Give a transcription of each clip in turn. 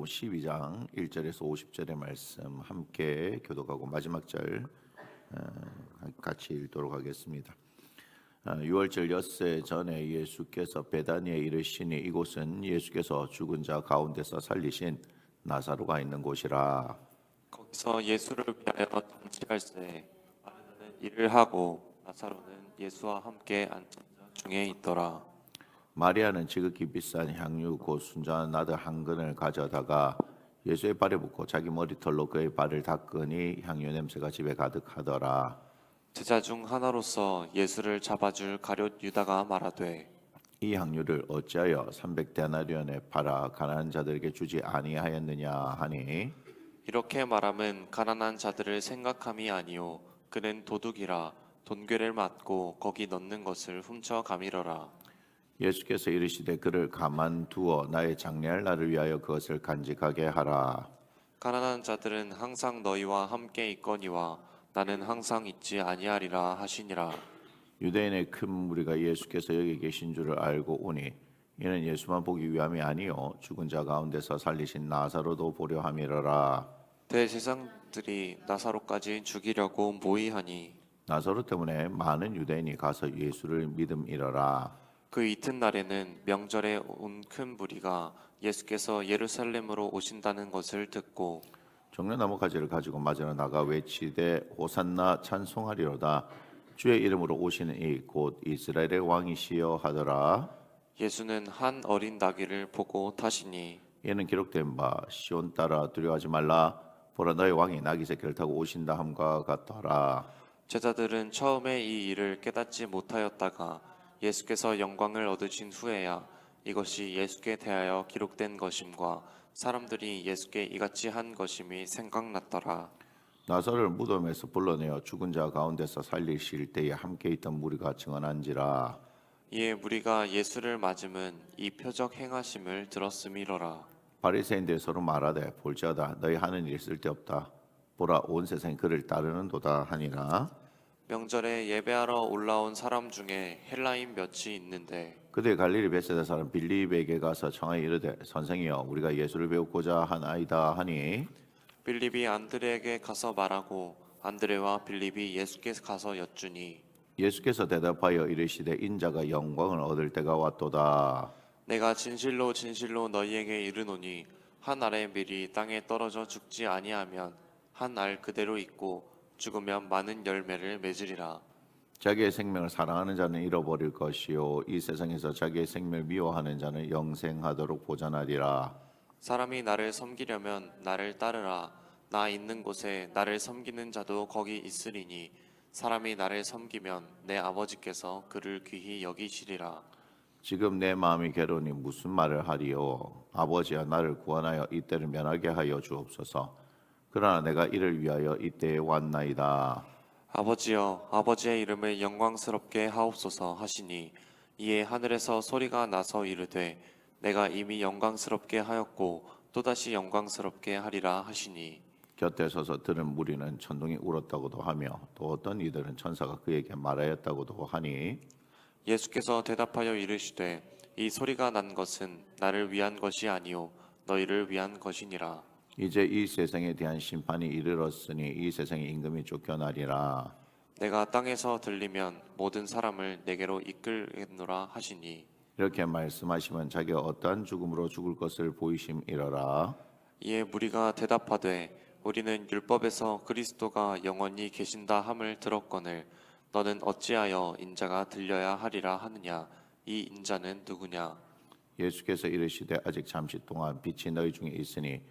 마태복음 12장 1절에서 50절의 말씀 함께 교독하고 마지막 절 같이 읽도록 하겠습니다. 6월절 엿새 전에 예수께서 베다니에 이르시니 이곳은 예수께서 죽은 자 가운데서 살리신 나사로가 있는 곳이라. 거기서 예수를 위하여 통치할새 마르다는 일을 하고 나사로는 예수와 함께 앉은 자 중에 있더라. 마리아는 지극히 비싼 향유 곧 순전한 나드 한 근을 가져다가 예수의 발에 붓고 자기 머리털로 그의 발을 닦으니 향유 냄새가 집에 가득하더라. 제자 중 하나로서 예수를 잡아줄 가룟 유다가 말하되 이 향유를 어찌하여 300데나리온에 팔아 가난한 자들에게 주지 아니하였느냐 하니, 이렇게 말함은 가난한 자들을 생각함이 아니요 그는 도둑이라 돈괴를 맞고 거기 넣는 것을 훔쳐 가미러라. 예수께서 이르시되 그를 가만두어 나의 장례할 날을 위하여 그것을 간직하게 하라. 가난한 자들은 항상 너희와 함께 있거니와 나는 항상 있지 아니하리라 하시니라. 유대인의 큰 무리가 예수께서 여기 계신 줄을 알고 오니 이는 예수만 보기 위함이 아니요 죽은 자 가운데서 살리신 나사로도 보려 함이러라. 대제사장들이 나사로까지 죽이려고 모의하니 나사로 때문에 많은 유대인이 가서 예수를 믿음이러라. 그 이튿날에는 명절에 온 큰 무리가 예수께서 예루살렘으로 오신다는 것을 듣고 종려나무 가지를 가지고 맞으러 나가 외치되 호산나 찬송하리로다. 주의 이름으로 오시는 이 곧 이스라엘의 왕이시여 하더라. 예수는 한 어린 나귀를 보고 타시니 이는 기록된 바 시온 따라 두려워하지 말라 보라 너의 왕이 나귀 새끼를 타고 오신다 함과 같더라. 제자들은 처음에 이 일을 깨닫지 못하였다가 예수께서 영광을 얻으신 후에야 이것이 예수께 대하여 기록된 것임과 사람들이 예수께 이같이 한 것임이 생각났더라. 나사로를 무덤에서 불러내어 죽은 자 가운데서 살리실 때에 함께 있던 무리가 증언한지라. 이에 무리가 예수를 맞음은 이 표적 행하심을 들었음이로라. 바리새인들이 서로 말하되 볼지어다 너희 하는 일이 쓸데없다 보라 온 세상이 그를 따르는도다 하니라. 명절에 예배하러 올라온 사람 중에 헬라인 몇이 있는데 그들이 갈릴리 베세다 사람 빌립에게 가서 청하여 이르되 선생이여 우리가 예수를 배우고자 하나이다 하니, 빌립이 안드레에게 가서 말하고 안드레와 빌립이 예수께 가서 여쭈니 예수께서 대답하여 이르시되 인자가 영광을 얻을 때가 왔도다. 내가 진실로 진실로 너희에게 이르노니 한 알의 밀이 땅에 떨어져 죽지 아니하면 한 알 그대로 있고 죽으면 많은 열매를 맺으리라. 자기의 생명을 사랑하는 자는 잃어버릴 것이요 이 세상에서 자기의 생명을 미워하는 자는 영생하도록 보전하리라. 사람이 나를 섬기려면 나를 따르라. 나 있는 곳에 나를 섬기는 자도 거기 있으리니 사람이 나를 섬기면 내 아버지께서 그를 귀히 여기시리라. 지금 내 마음이 괴로우니 무슨 말을 하리요. 아버지여 나를 구원하여 이때를 면하게 하여 주옵소서. 그러나 내가 이를 위하여 이때에 왔나이다. 아버지여 아버지의 이름을 영광스럽게 하옵소서 하시니 이에 하늘에서 소리가 나서 이르되 내가 이미 영광스럽게 하였고 또다시 영광스럽게 하리라 하시니 곁에 서서 들은 무리는 천둥이 울었다고도 하며 또 어떤 이들은 천사가 그에게 말하였다고도 하니, 예수께서 대답하여 이르시되 이 소리가 난 것은 나를 위한 것이 아니요 너희를 위한 것이니라. 이제 이 세상에 대한 심판이 이르렀으니 이 세상의 임금이 쫓겨나리라. 내가 땅에서 들리면 모든 사람을 내게로 이끌겠노라 하시니 이렇게 말씀하시면 자기가 어떠한 죽음으로 죽을 것을 보이심이러라. 이에 무리가 대답하되 우리는 율법에서 그리스도가 영원히 계신다 함을 들었거늘 너는 어찌하여 인자가 들려야 하리라 하느냐. 이 인자는 누구냐. 예수께서 이르시되 아직 잠시 동안 빛이 너희 중에 있으니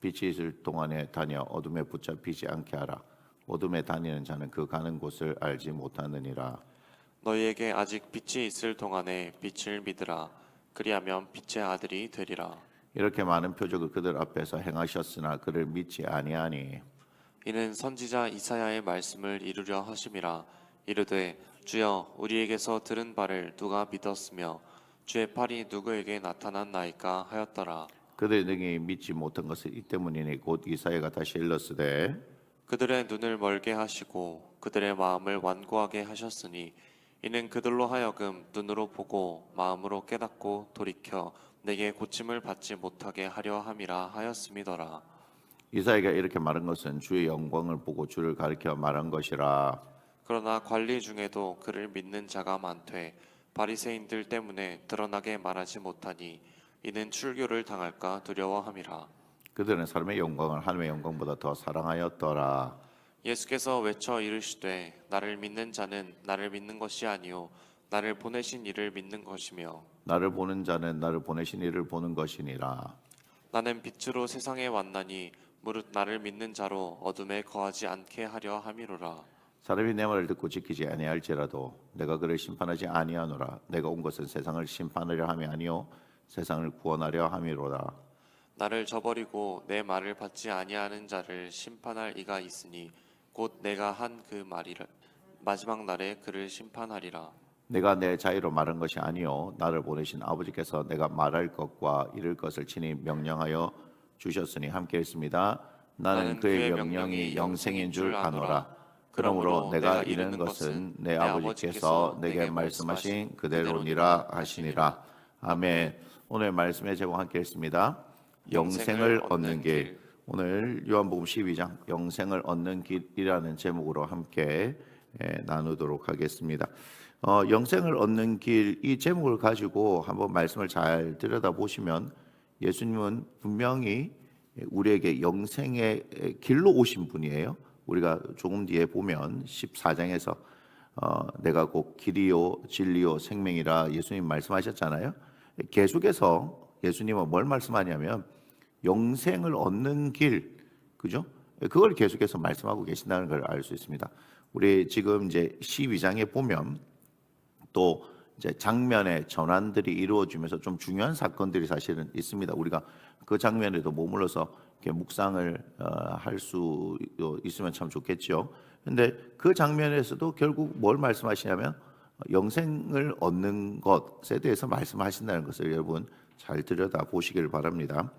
빛이 있을 동안에 다녀 어둠에 붙잡히지 않게 하라. 어둠에 다니는 자는 그 가는 곳을 알지 못하느니라. 너희에게 아직 빛이 있을 동안에 빛을 믿으라. 그리하면 빛의 아들이 되리라. 이렇게 많은 표적을 그들 앞에서 행하셨으나 그를 믿지 아니하니, 이는 선지자 이사야의 말씀을 이루려 하심이라. 이르되 주여 우리에게서 들은 바를 누가 믿었으며 주의 팔이 누구에게 나타났나이까 하였더라. 그들이 능히 믿지 못한 것은 이 때문이니 곧 이사야가 다시 일렀으되 그들의 눈을 멀게 하시고 그들의 마음을 완고하게 하셨으니 이는 그들로 하여금 눈으로 보고 마음으로 깨닫고 돌이켜 내게 고침을 받지 못하게 하려 함이라 하였음이더라. 이사야가 이렇게 말한 것은 주의 영광을 보고 주를 가리켜 말한 것이라. 그러나 관리 중에도 그를 믿는 자가 많되 바리새인들 때문에 드러나게 말하지 못하니 이는 출교를 당할까 두려워함이라. 그들은 사람의 영광을 하나님의 영광보다 더 사랑하였더라. 예수께서 외쳐 이르시되 나를 믿는 자는 나를 믿는 것이 아니요 나를 보내신 이를 믿는 것이며 나를 보는 자는 나를 보내신 이를 보는 것이니라. 나는 빛으로 세상에 왔나니 무릇 나를 믿는 자로 어둠에 거하지 않게 하려 함이로라. 사람이 내 말을 듣고 지키지 아니할지라도 내가 그를 심판하지 아니하노라. 내가 온 것은 세상을 심판하려 함이 아니요 세상을 구원하려 함이로라. 나를 저버리고 내 말을 받지 아니하는 자를 심판할 이가 있으니 곧 내가 한 그 말이라 마지막 날에 그를 심판하리라. 내가 내 자유로 말한 것이 아니요 나를 보내신 아버지께서 내가 말할 것과 이를 것을 친히 명령하여 주셨으니 함께 했습니다. 나는 그의 명령이 영생인 줄 아노라. 그러므로 내가 이르는 것은 내 아버지께서 내게 말씀하신 그대로니라 하시니라. 아멘. 오늘 말씀의 제목 함께 했습니다. 영생을 얻는 길. 오늘 요한복음 12장 영생을 얻는 길이라는 제목으로 함께 나누도록 하겠습니다. 영생을 얻는 길, 이 제목을 가지고 한번 말씀을 잘 들여다보시면 예수님은 분명히 우리에게 영생의 길로 오신 분이에요. 우리가 조금 뒤에 보면 14장에서 내가 곧 길이요 진리요 생명이라 예수님 말씀하셨잖아요. 계속해서 예수님은 뭘 말씀하냐면 영생을 얻는 길, 그죠? 그걸 계속해서 말씀하고 계신다는 걸 알 수 있습니다. 우리 지금 이제 12장에 보면 또 이제 장면의 전환들이 이루어지면서 좀 중요한 사건들이 사실은 있습니다. 우리가 그 장면에도 머물러서 이렇게 묵상을 할 수 있으면 참 좋겠죠. 근데 그 장면에서도 결국 뭘 말씀하시냐면 영생을 얻는 것에 대해서 말씀하신다는 것을 여러분 잘 들여다 보시길 바랍니다.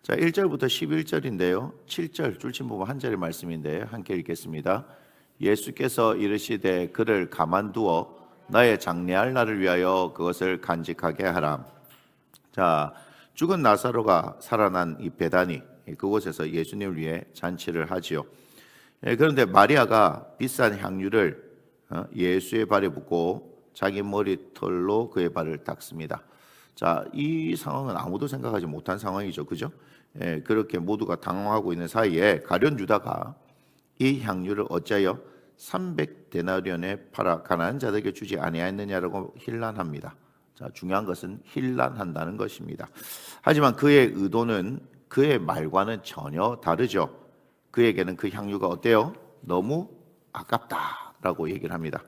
자, 1절부터 11절인데요. 7절 줄침부분 한 절의 말씀인데 함께 읽겠습니다. 예수께서 이르시되 그를 가만두어 나의 장래할 날을 위하여 그것을 간직하게 하라. 자, 죽은 나사로가 살아난 이 베다니 그곳에서 예수님을 위해 잔치를 하지요. 그런데 마리아가 비싼 향유를 예수의 발에 붓고 자기 머리털로 그의 발을 닦습니다. 자, 이 상황은 아무도 생각하지 못한 상황이죠, 그죠? 그렇게 모두가 당황하고 있는 사이에 가룟 유다가 이 향유를 어찌하여 300데나리온에 팔아 가난한 자들에게 주지 아니하였느냐라고 힐난합니다. 자, 중요한 것은 힐난한다는 것입니다. 하지만 그의 의도는 그의 말과는 전혀 다르죠. 그에게는 그 향유가 어때요? 너무 아깝다라고 얘기를 합니다.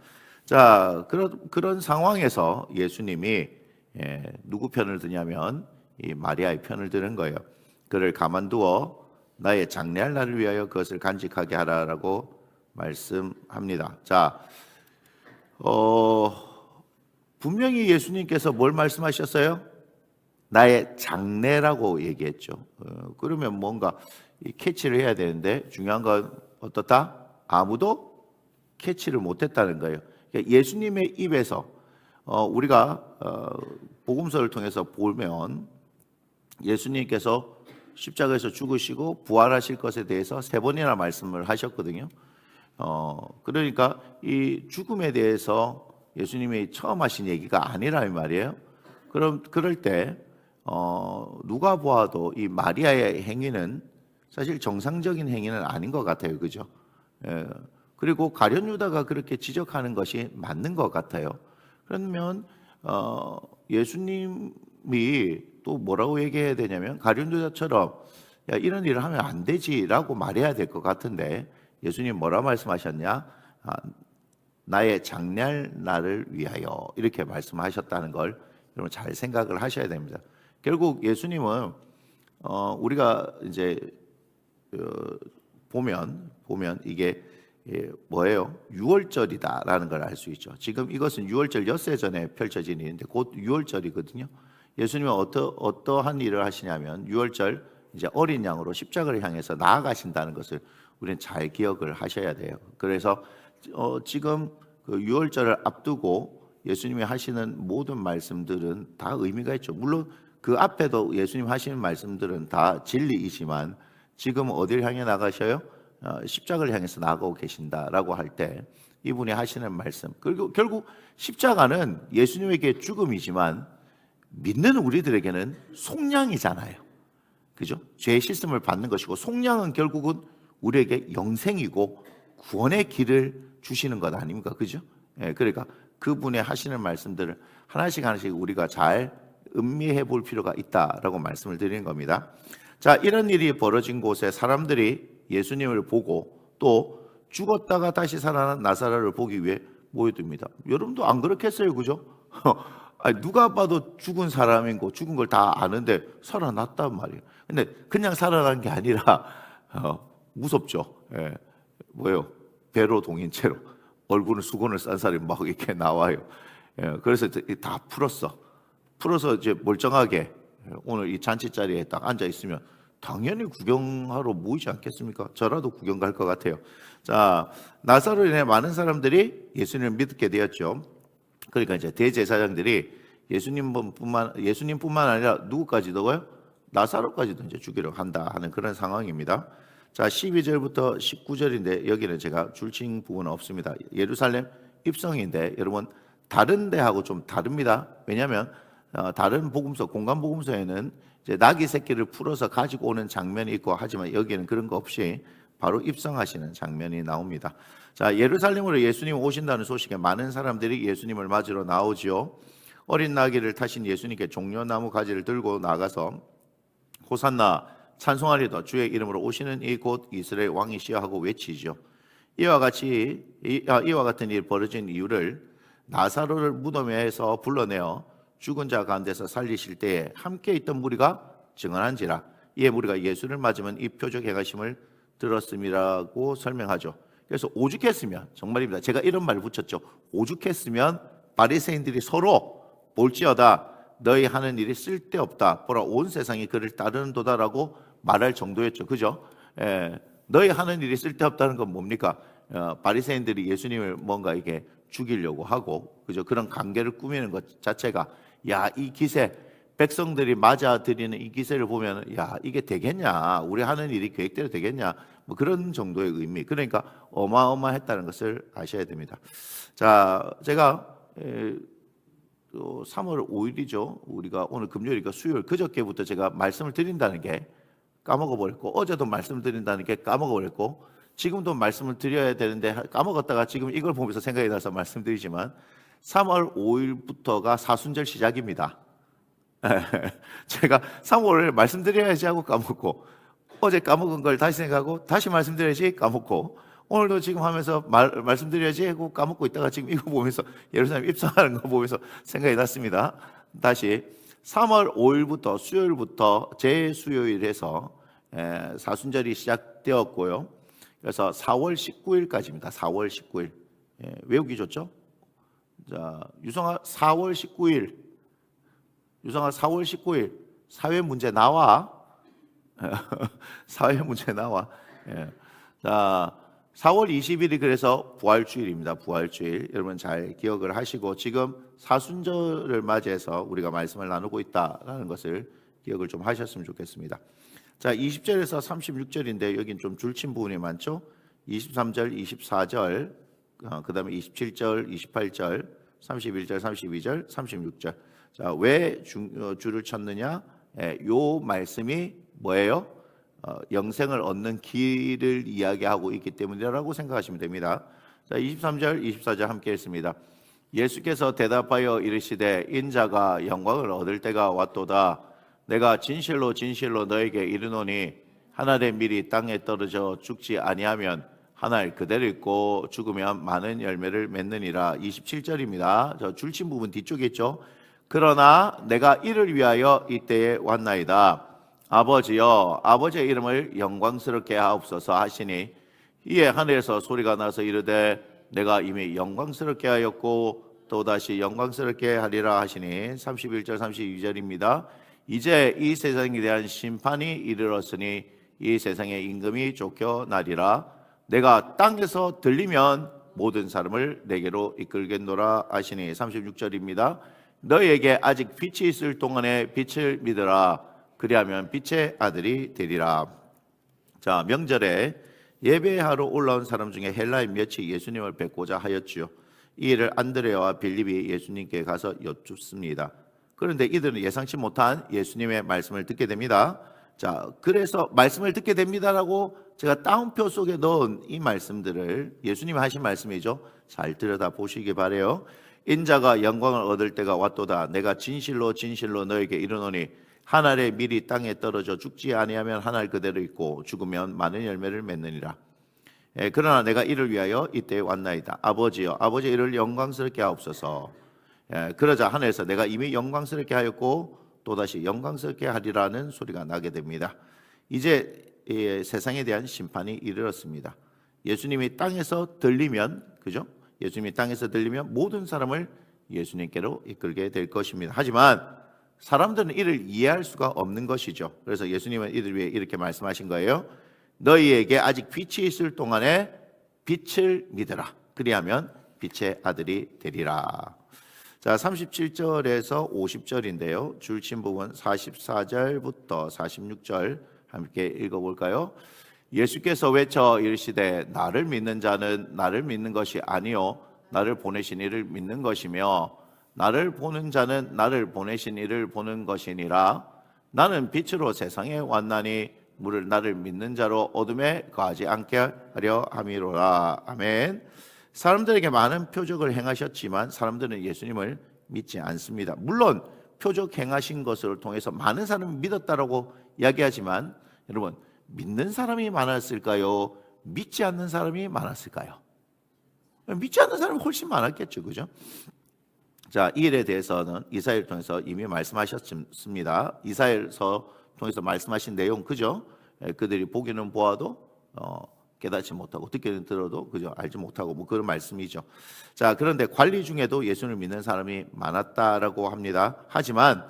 자, 그런 상황에서 예수님이 누구 편을 드냐면 이 마리아의 편을 드는 거예요. 그를 가만두어 나의 장래할 날을 위하여 그것을 간직하게 하라라고 말씀합니다. 자, 분명히 예수님께서 뭘 말씀하셨어요? 나의 장래라고 얘기했죠. 그러면 뭔가 캐치를 해야 되는데 중요한 건 어떻다? 아무도 캐치를 못했다는 거예요. 그러니까 예수님의 입에서 우리가 복음서를 통해서 보면 예수님께서 십자가에서 죽으시고 부활하실 것에 대해서 3번이나 말씀을 하셨거든요. 그러니까 이 죽음에 대해서 예수님이 처음 하신 얘기가 아니라 이 말이에요. 그럴 때 누가 보아도 이 마리아의 행위는 사실 정상적인 행위는 아닌 것 같아요, 그죠? 그리고 가룟 유다가 그렇게 지적하는 것이 맞는 것 같아요. 그러면 예수님이 또 뭐라고 얘기해야 되냐면 가룟 유다처럼 야, 이런 일을 하면 안 되지라고 말해야 될 것 같은데 예수님 뭐라 말씀하셨냐? 나의 장래할 날을 위하여 이렇게 말씀하셨다는 걸 여러분 잘 생각을 하셔야 됩니다. 결국 예수님은 우리가 이제 보면 이게 뭐예요? 유월절이다라는 걸 알 수 있죠. 지금 이것은 유월절 엿새 전에 펼쳐진 일인데 곧 유월절이거든요. 예수님은 어떠한 일을 하시냐면 유월절 이제 어린 양으로 십자가를 향해서 나아가신다는 것을 우리는 잘 기억을 하셔야 돼요. 그래서 지금 그 유월절을 앞두고 예수님이 하시는 모든 말씀들은 다 의미가 있죠. 물론 그 앞에도 예수님 하시는 말씀들은 다 진리이지만 지금 어딜 향해 나가셔요? 십자가를 향해서 나가고 계신다라고 할 때 이분이 하시는 말씀, 그리고 결국 십자가는 예수님에게 죽음이지만 믿는 우리들에게는 속량이잖아요. 그죠? 죄의 씻음을 받는 것이고, 속량은 결국은 우리에게 영생이고 구원의 길을 주시는 것 아닙니까? 그죠? 예, 그러니까 그분의 하시는 말씀들을 하나씩 하나씩 우리가 잘 음미해 볼 필요가 있다라고 말씀을 드리는 겁니다. 자, 이런 일이 벌어진 곳에 사람들이 예수님을 보고 또 죽었다가 다시 살아난 나사로를 보기 위해 모여듭니다. 여러분도 안 그렇겠어요, 그죠? 아니, 누가 봐도 죽은 사람이고 죽은 걸 다 아는데 살아났단 말이에요. 근데 그냥 살아난 게 아니라 무섭죠. 예. 뭐예요? 배로 동인체로 얼굴은 수건을 싼 사람이 막 이렇게 나와요. 예. 그래서 다 풀어서 이제 멀쩡하게 오늘 이 잔치 자리에 딱 앉아 있으면 당연히 구경하러 모이지 않겠습니까? 저라도 구경 갈 것 같아요. 자, 나사로로 인해 많은 사람들이 예수님을 믿게 되었죠. 그러니까 이제 대제사장들이 예수님뿐만 아니라 누구까지도요? 나사로까지도 이제 죽이려 한다 하는 그런 상황입니다. 자, 12절부터 19절인데 여기는 제가 줄친 부분은 없습니다. 예루살렘 입성인데 여러분 다른 데하고 좀 다릅니다. 왜냐하면 다른 복음서, 공간 복음서에는 이제 나귀 새끼를 풀어서 가지고 오는 장면이 있고 하지만 여기는 그런 거 없이 바로 입성하시는 장면이 나옵니다. 자, 예루살렘으로 예수님 오신다는 소식에 많은 사람들이 예수님을 맞으러 나오지요. 어린 나귀를 타신 예수님께 종려나무 가지를 들고 나가서 호산나 찬송하리다, 주의 이름으로 오시는 이 곧 이스라엘 왕이시여 하고 외치죠. 이와 같은 일이 벌어진 이유를 나사로를 무덤에서 불러내어 죽은 자 가운데서 살리실 때에 함께 있던 무리가 증언한지라. 이에 무리가 예수를 맞으면 이 표적 행하심을 들었음이라고 설명하죠. 그래서 오죽했으면, 정말입니다, 제가 이런 말을 붙였죠. 오죽했으면 바리새인들이 서로 볼지어다 너희 하는 일이 쓸데없다, 보라 온 세상이 그를 따르는도다라고 말할 정도였죠. 그죠? 너희 하는 일이 쓸데없다는 건 뭡니까? 바리새인들이 예수님을 뭔가 이게 죽이려고 하고, 그죠? 그런 관계를 꾸미는 것 자체가, 야, 이 기세, 백성들이 맞아들이는 이 기세를 보면, 야, 이게 되겠냐? 우리 하는 일이 계획대로 되겠냐? 뭐 그런 정도의 의미. 그러니까 어마어마했다는 것을 아셔야 됩니다. 자, 제가 3월 5일이죠. 우리가 오늘 금요일이니까 수요일, 그저께부터 제가 말씀을 드린다는 게 까먹어버렸고, 어제도 말씀을 드린다는 게 까먹어버렸고, 지금도 말씀을 드려야 되는데 까먹었다가 지금 이걸 보면서 생각이 나서 말씀드리지만 3월 5일부터가 사순절 시작입니다. 제가 3월을 말씀드려야지 하고 까먹고, 어제 까먹은 걸 다시 생각하고 다시 말씀드려야지 까먹고, 오늘도 지금 하면서 말씀드려야지 하고 까먹고 있다가 지금 이거 보면서 예루살렘 입성하는 거 보면서 생각이 났습니다. 다시 3월 5일부터 수요일부터 제수요일에서 사순절이 시작되었고요. 그래서 4월 19일까지입니다. 4월 19일. 외우기 좋죠? 자, 유성아 4월 19일. 유성아 4월 19일. 사회 문제 나와. 사회 문제 나와. 자, 4월 20일이 그래서 부활주일입니다. 부활주일. 여러분 잘 기억을 하시고 지금 사순절을 맞이해서 우리가 말씀을 나누고 있다라는 것을 기억을 좀 하셨으면 좋겠습니다. 자, 20절에서 36절인데 여긴 좀 줄친 부분이 많죠. 23절, 24절, 그다음에 27절, 28절, 31절, 32절, 36절. 자, 왜 줄을 쳤느냐? 요 말씀이 뭐예요? 영생을 얻는 길을 이야기하고 있기 때문이라고 생각하시면 됩니다. 자, 23절, 24절 함께 읽습니다. 예수께서 대답하여 이르시되 인자가 영광을 얻을 때가 왔도다. 내가 진실로 진실로 너에게 이르노니 하나의 밀이 땅에 떨어져 죽지 아니하면 하나를 그대로 있고 죽으면 많은 열매를 맺느니라. 27절입니다. 저 줄친 부분 뒤쪽에 있죠. 그러나 내가 이를 위하여 이때에 왔나이다. 아버지여, 아버지의 이름을 영광스럽게 하옵소서 하시니 이에 하늘에서 소리가 나서 이르되 내가 이미 영광스럽게 하였고 또다시 영광스럽게 하리라 하시니 31절 32절입니다. 이제 이 세상에 대한 심판이 이르렀으니 이 세상의 임금이 쫓겨나리라. 내가 땅에서 들리면 모든 사람을 내게로 이끌겠노라 하시니 36절입니다. 너희에게 아직 빛이 있을 동안에 빛을 믿으라. 그리하면 빛의 아들이 되리라. 자, 명절에 예배하러 올라온 사람 중에 헬라인 몇이 예수님을 뵙고자 하였지요. 이 일을 안드레와 빌립이 예수님께 가서 여쭙습니다. 그런데 이들은 예상치 못한 예수님의 말씀을 듣게 됩니다. 자, 그래서 말씀을 듣게 됩니다라고 제가 따옴표 속에 넣은 이 말씀들을 예수님이 하신 말씀이죠. 잘 들여다 보시기 바래요. 인자가 영광을 얻을 때가 왔도다. 내가 진실로 진실로 너에게 이르노니 한 알의 밀이 땅에 떨어져 죽지 아니하면 한 알 그대로 있고 죽으면 많은 열매를 맺느니라. 그러나 내가 이를 위하여 이때에 왔나이다. 아버지여, 아버지 이를 영광스럽게 하옵소서. 그러자 하늘에서 내가 이미 영광스럽게 하였고 또다시 영광스럽게 하리라는 소리가 나게 됩니다. 이제 세상에 대한 심판이 이르렀습니다. 예수님이 땅에서 들리면, 그죠? 예수님이 땅에서 들리면 모든 사람을 예수님께로 이끌게 될 것입니다. 하지만 사람들은 이를 이해할 수가 없는 것이죠. 그래서 예수님은 이들 위해 이렇게 말씀하신 거예요. 너희에게 아직 빛이 있을 동안에 빛을 믿으라. 그리하면 빛의 아들이 되리라. 자, 37절에서 50절인데요. 줄친 부분 44절부터 46절 함께 읽어볼까요? 예수께서 외쳐 이르시되 나를 믿는 자는 나를 믿는 것이 아니요 나를 보내신 이를 믿는 것이며 나를 보는 자는 나를 보내신 이를 보는 것이니라. 나는 빛으로 세상에 왔나니 물을 나를 믿는 자로 어둠에 거하지 않게 하려 함이로라. 아멘. 사람들에게 많은 표적을 행하셨지만 사람들은 예수님을 믿지 않습니다. 물론 표적 행하신 것을 통해서 많은 사람이 믿었다라고 이야기하지만 여러분, 믿는 사람이 많았을까요? 믿지 않는 사람이 많았을까요? 믿지 않는 사람이 훨씬 많았겠죠, 그죠? 자, 이 일에 대해서는 이사야를 통해서 이미 말씀하셨습니다. 이사야서 통해서 말씀하신 내용, 그죠? 그들이 보기는 보아도 깨닫지 못하고 듣기는 들어도 그죠? 알지 못하고 뭐 그런 말씀이죠. 자, 그런데 관리 중에도 예수를 믿는 사람이 많았다라고 합니다. 하지만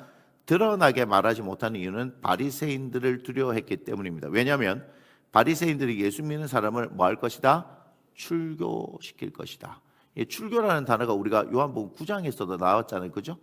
드러나게 말하지 못하는 이유는 바리새인들을 두려워했기 때문입니다. 왜냐하면 바리새인들이 예수 믿는 사람을 뭐 할 것이다? 출교시킬 것이다. 이 출교라는 단어가 우리가 요한복음 9장에서도 나왔잖아요, 그죠?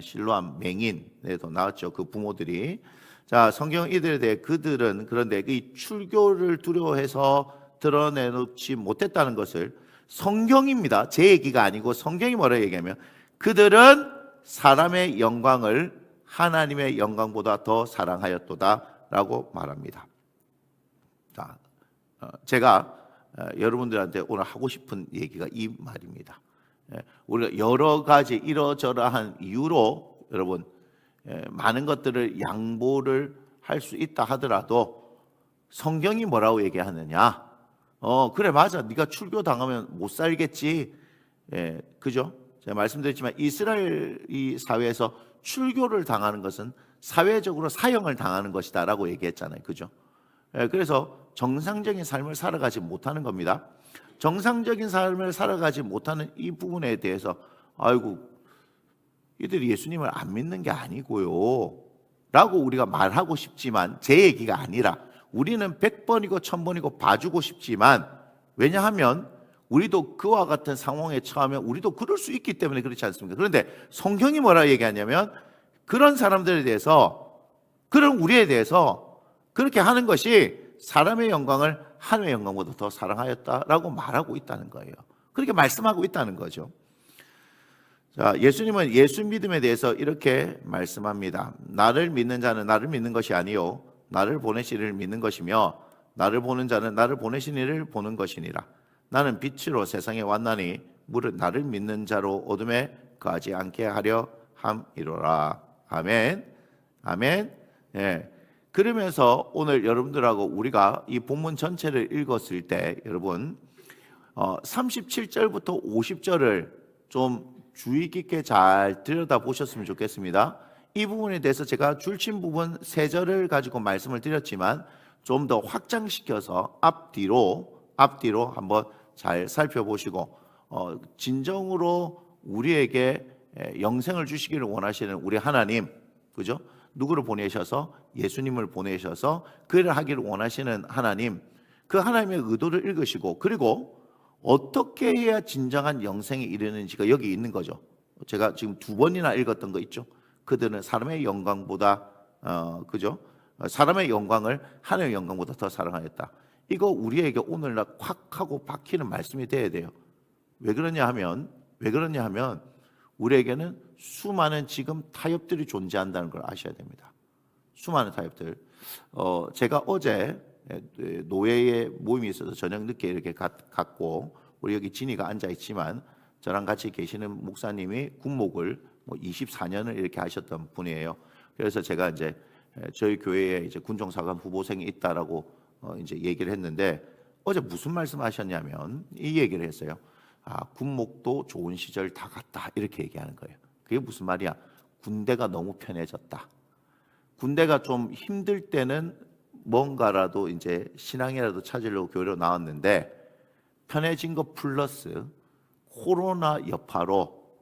실로암 맹인에도 나왔죠, 그 부모들이. 자, 성경 이들에 대해 그들은 그런데 이 출교를 두려워해서 드러내놓지 못했다는 것을 성경입니다. 제 얘기가 아니고 성경이 뭐라 얘기하면 그들은 사람의 영광을 하나님의 영광보다 더 사랑하였도다라고 말합니다. 자, 제가 여러분들한테 오늘 하고 싶은 얘기가 이 말입니다. 우리가 여러 가지 이러저러한 이유로 여러분 많은 것들을 양보를 할 수 있다 하더라도 성경이 뭐라고 얘기하느냐? 그래 맞아, 네가 출교 당하면 못 살겠지, 그죠? 제가 말씀드렸지만 이스라엘 이 사회에서 출교를 당하는 것은 사회적으로 사형을 당하는 것이다라고 얘기했잖아요, 그죠? 그래서 정상적인 삶을 살아가지 못하는 겁니다. 정상적인 삶을 살아가지 못하는 이 부분에 대해서 아이고 이들이 예수님을 안 믿는 게 아니고요 라고 우리가 말하고 싶지만 제 얘기가 아니라 우리는 100번이고 1000번이고 봐주고 싶지만 왜냐하면 우리도 그와 같은 상황에 처하면 우리도 그럴 수 있기 때문에 그렇지 않습니까? 그런데 성경이 뭐라 얘기하냐면 그런 사람들에 대해서 그런 우리에 대해서 그렇게 하는 것이 사람의 영광을 하나님의 영광보다 더 사랑하였다라고 말하고 있다는 거예요. 그렇게 말씀하고 있다는 거죠. 자, 예수님은 예수 믿음에 대해서 이렇게 말씀합니다. 나를 믿는 자는 나를 믿는 것이 아니요 나를 보내신 이를 믿는 것이며 나를 보는 자는 나를 보내신 이를 보는 것이니라. 나는 빛으로 세상에 왔나니 물은 나를 믿는 자로 어둠에 거하지 않게 하려 함이로라. 아멘. 아멘. 예. 그러면서 오늘 여러분들하고 우리가 이 본문 전체를 읽었을 때 여러분 37절부터 50절을 좀 주의 깊게 잘 들여다보셨으면 좋겠습니다. 이 부분에 대해서 제가 줄친 부분 3절을 가지고 말씀을 드렸지만 좀 더 확장시켜서 앞뒤로 한번 잘 살펴보시고 진정으로 우리에게 영생을 주시기를 원하시는 우리 하나님, 그죠? 누구를 보내셔서 예수님을 보내셔서 그 일을 하기를 원하시는 하나님, 그 하나님의 의도를 읽으시고 그리고 어떻게 해야 진정한 영생에 이르는지가 여기 있는 거죠. 제가 지금 2번이나 읽었던 거 있죠. 그들은 사람의 영광보다 그죠? 사람의 영광을 하나님의 영광보다 더 사랑하였다. 이거 우리에게 오늘날 콱 하고 박히는 말씀이 돼야 돼요. 왜 그러냐 하면 우리에게는 수많은 지금 타협들이 존재한다는 걸 아셔야 됩니다. 수많은 타협들. 제가 어제 노예의 모임이 있어서 저녁 늦게 이렇게 갔고, 우리 여기 진이가 앉아 있지만 저랑 같이 계시는 목사님이 군목을 24년을 이렇게 하셨던 분이에요. 그래서 제가 이제 저희 교회에 이제 군종사관 후보생이 있다라고 이제 얘기를 했는데, 어제 무슨 말씀하셨냐면 이 얘기를 했어요. 군목도 좋은 시절 다 갔다, 이렇게 얘기하는 거예요. 그게 무슨 말이야? 군대가 너무 편해졌다. 군대가 좀 힘들 때는 뭔가라도 이제 신앙이라도 찾으려고 교회로 나왔는데, 편해진 것 플러스 코로나 여파로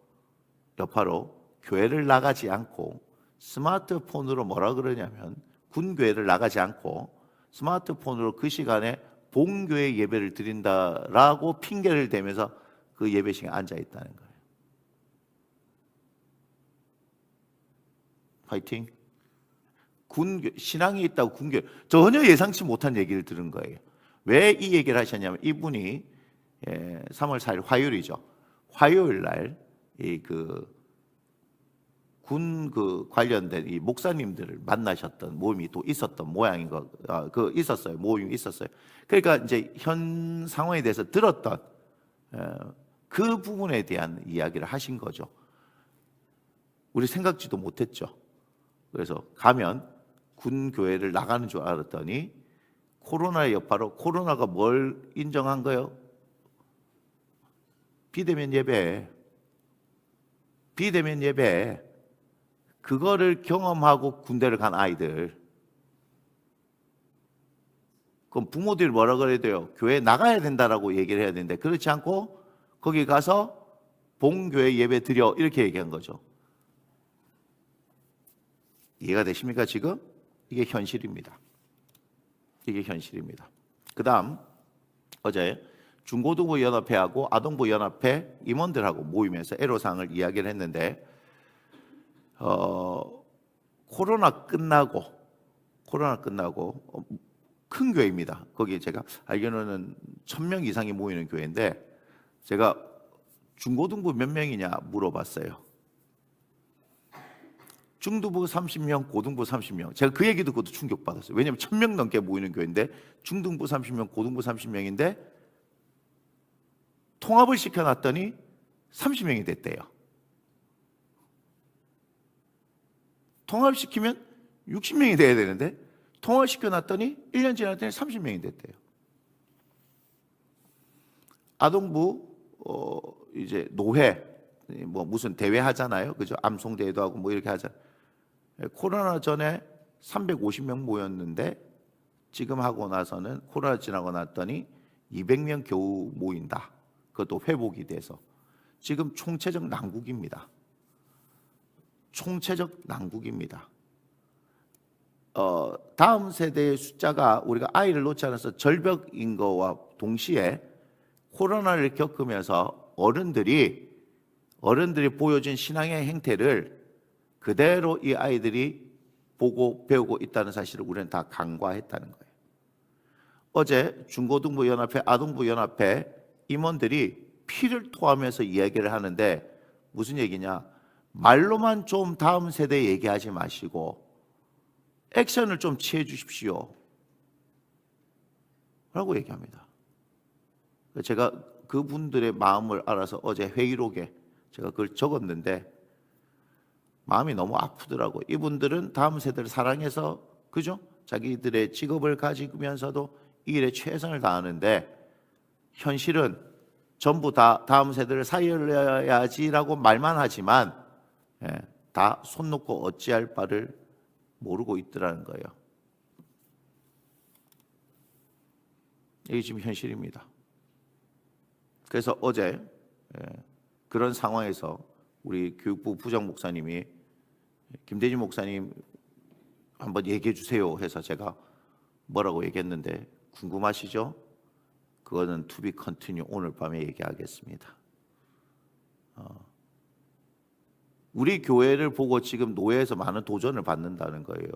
교회를 나가지 않고 스마트폰으로 뭐라 그러냐면, 군교회를 나가지 않고 스마트폰으로 그 시간에 본교회 예배를 드린다라고 핑계를 대면서 그 예배식에 앉아 있다는 거예요. 파이팅. 신앙이 있다고 군교, 전혀 예상치 못한 얘기를 들은 거예요. 왜 이 얘기를 하셨냐면, 이분이 3월 4일 화요일이죠. 화요일 날 군 관련된 이 목사님들을 만나셨던 모임이 또 있었던 모양인 거, 있었어요. 모임이 있었어요. 그러니까 이제 현 상황에 대해서 들었던 그 부분에 대한 이야기를 하신 거죠. 우리 생각지도 못했죠. 그래서 가면 군 교회를 나가는 줄 알았더니 코로나의 여파로, 코로나가 뭘 인정한 거예요? 비대면 예배. 그거를 경험하고 군대를 간 아이들. 그럼 부모들이 뭐라 그래야 돼요? 교회 나가야 된다라고 얘기를 해야 되는데, 그렇지 않고 거기 가서 본교회 예배 드려, 이렇게 얘기한 거죠. 이해가 되십니까 지금? 이게 현실입니다. 그 다음 어제 중고등부 연합회하고 아동부 연합회 임원들하고 모이면서 애로사항을 이야기를 했는데, 코로나 끝나고 큰 교회입니다. 거기 제가 알기로는 1000명 이상이 모이는 교회인데, 제가 중고등부 몇 명이냐 물어봤어요. 중등부 30명, 고등부 30명. 제가 그 얘기 듣고도 충격받았어요. 왜냐하면 1000명 넘게 모이는 교회인데 중등부 30명, 고등부 30명인데 통합을 시켜놨더니 30명이 됐대요. 통합시키면 60명이 돼야 되는데 통합시켜놨더니 1년 지났더니 30명이 됐대요. 아동부 이제 노회 무슨 대회 하잖아요. 그죠? 암송대회도 하고 뭐 이렇게 하잖아요. 코로나 전에 350명 모였는데 지금 하고 나서는 코로나 지나고 났더니 200명 겨우 모인다. 그것도 회복이 돼서 지금 총체적 난국입니다. 다음 세대의 숫자가 우리가 아이를 놓지 않아서 절벽인 거와 동시에 코로나를 겪으면서 어른들이 보여준 신앙의 행태를 그대로 이 아이들이 보고 배우고 있다는 사실을 우리는 다 간과했다는 거예요. 어제 중고등부 연합회, 아동부 연합회 임원들이 피를 토하면서 이야기를 하는데, 무슨 얘기냐? 말로만 좀 다음 세대 얘기하지 마시고 액션을 좀 취해 주십시오 라고 얘기합니다. 제가 그분들의 마음을 알아서 어제 회의록에 제가 그걸 적었는데 마음이 너무 아프더라고. 이분들은 다음 세대를 사랑해서, 그죠? 자기들의 직업을 가지면서도 이 일에 최선을 다하는데, 현실은 전부 다 다음 세대를 살려야지라고 말만 하지만 다 손 놓고 어찌할 바를 모르고 있더라는 거예요. 이게 지금 현실입니다. 그래서 어제 그런 상황에서 우리 교육부 부장 목사님이 김대진 목사님 한번 얘기해 주세요 해서 제가 뭐라고 얘기했는데 궁금하시죠? 그거는 to be continue 오늘 밤에 얘기하겠습니다. 우리 교회를 보고 지금 노예에서 많은 도전을 받는다는 거예요.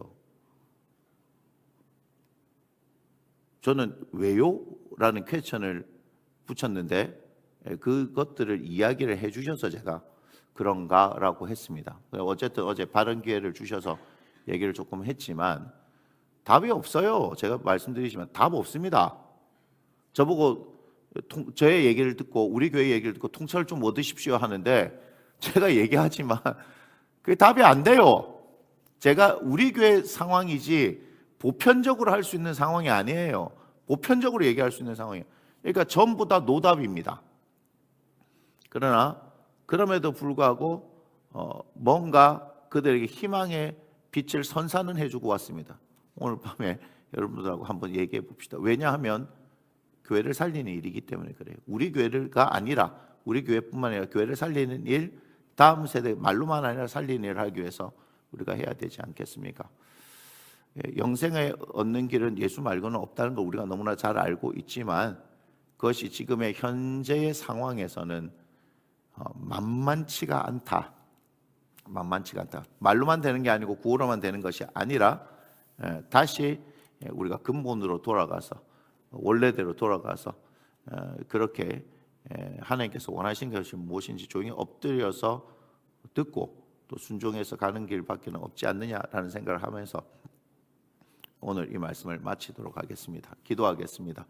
저는 왜요? 라는 퀘스천을 붙였는데 그것들을 이야기를 해주셔서 제가 그런가라고 했습니다. 어쨌든 어제 바른 기회를 주셔서 얘기를 조금 했지만 답이 없어요. 제가 말씀드리지만 답 없습니다. 저보고 저의 얘기를 듣고 우리 교회 얘기를 듣고 통찰을 좀 얻으십시오 하는데 제가 얘기하지만 그게 답이 안 돼요. 제가 우리 교회 상황이지 보편적으로 할 수 있는 상황이 아니에요. 보편적으로 얘기할 수 있는 상황이에요. 그러니까 전부 다 노답입니다. 그러나 그럼에도 불구하고 뭔가 그들에게 희망의 빛을 선사는 해주고 왔습니다. 오늘 밤에 여러분들하고 한번 얘기해 봅시다. 왜냐하면 교회를 살리는 일이기 때문에 그래요. 우리 교회가 아니라 우리 교회뿐만 아니라 교회를 살리는 일, 다음 세대 말로만 아니라 살리는 일을 하기 위해서 우리가 해야 되지 않겠습니까? 영생을 얻는 길은 예수 말고는 없다는 걸 우리가 너무나 잘 알고 있지만 그것이 지금의 현재의 상황에서는 만만치가 않다. 만만치가 않다. 말로만 되는 게 아니고 구호로만 되는 것이 아니라 다시 우리가 근본으로 돌아가서 원래대로 돌아가서 그렇게 하나님께서 원하신 것이 무엇인지 조용히 엎드려서 듣고 또 순종해서 가는 길밖에 없지 않느냐라는 생각을 하면서 오늘 이 말씀을 마치도록 하겠습니다. 기도하겠습니다.